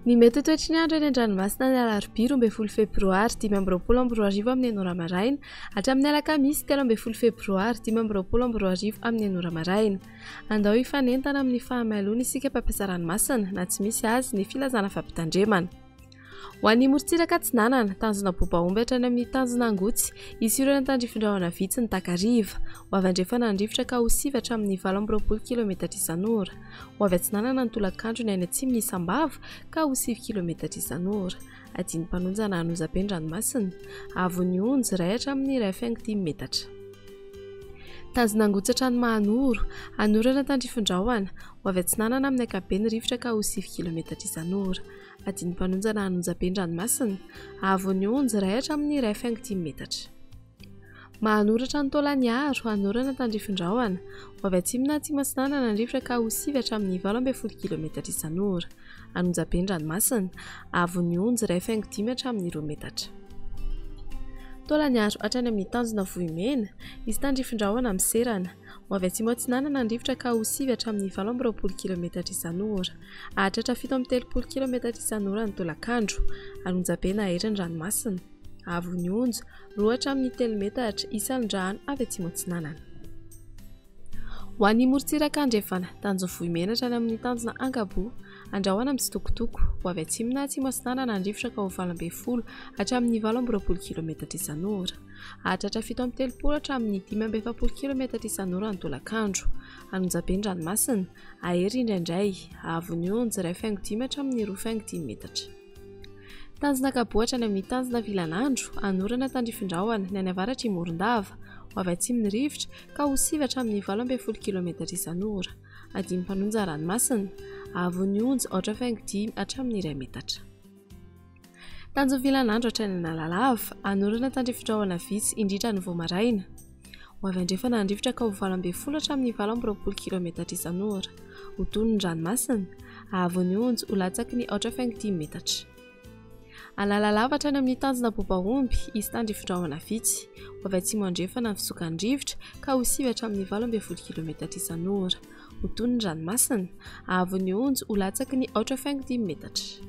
Ny mety toetry ny andro eny an-dranomasina ny alarobia 12 febroary 5:20 amin'ny enora maraina hatramin'ny alakamisy 13 febroary 5:20 amin'ny enora maraina. Andao hifanentana amin'ny fahamailona isika mpampiasa ranomasina na tsy misy azy ny filazana fampitandremana. Ho an'ny morontsiraka Atsinanana, tanjona bobaomby hatrany amin'ny tanjona angotsy, isy ireo tandrifindrahona vitsy ny takariva. Ho avy andrefana ny rivotra ka ho siva hatramin'ny 20 km isan'ora. Ho avy Atsinanana ny tolakandro ny any atsimo ny isambava ka ho 7 km isan'ora. Adiny mpanonjana Anozam-be-Dranomasina, avy onjy iray hatramin'ny 1.5 metatra. Tanjona angotsy hatrany Mahanoro, anorana tandrifindrahona. Ho avy Atsinanana amin'ny ankabeny rivotra ka ho 7 km isan'ora. Adiny mpanonjana Anozam-be-Dranomasina, avy onjy iray hatramin'ny 1.5 metatra. Mahanoro hatrany Taolagnaro, anorana tandrifindrahona. Ho avy atsimo na atsimo Atsinanana ny rivotra ka ho 7 hatramin'ny 12 km isan'ora. Anozam-be-Dranomasina, avy onjy 1.5 hatramin'ny 2 metatra. Taolagnaro hatrany amin'ny tanjona Vohimena, isy tandrifindrahona miserana. Ho avy atsimo Atsinanana ny rivotra ka ho 7 hatramin'ny 20 km isan'ora. Hahatratra 7.30 km isan'ora ny tolakandro. Anonjabe na herin-dranomasina, avy onjy 2 hatramin'ny 3 metatra isan'ny rano avy atsimo Atsinanana. Ho an'ny morontsiraka andrefana, tanjona Vohimena hatrany amin'ny tanjona Ankabo, andrahoana amin'ny tsitokotoko. Ho avy atsimo na atsimo Atsinanana ny rivotra ka ho 20 hatramin'ny 20 km isan'ora. Hahatratra 7.30 hatramin'ny 5.70 km isan'ora ny tolakandro. Anonjabe-Dranomasina, ahery indraindray, avy onjy 1.5 hatramin'ny 2.5 metatra. Tanjona Kabo hatrany amin'ny tanjona Vilanandro, anorana tandrifindrahona ny any avaratra Morondava. Ho avy atsimo ny rivotra ka ho 7 hatramin'ny 20 km isan'ora. Adiny mpanonja ranomasina, avy onjy 8.5 hatramin'ny 1 metatra. Tanjona Vilanandro hatrany Analalava, anorana tandrifindrahona vitsy indrindra ny Voamaraina. Ho avy andrefana ny rivotra ka ho 20 hatramin'ny 20 km isan'ora. Ho tono ny ranomasina, avy onjy ho latsaky ny 8.5 metatra. Analalava hatrany amin'ny tanjona Bobaomby, isy tandrifindrahona vitsy. Ho avy atsimo andrefana ny fisokan'ny rivotra ka ho 7 hatramin'ny 12 km isan'ora. Ho tono ny ranomasina, avy onjy ho latsaky ny 8.5 metatra.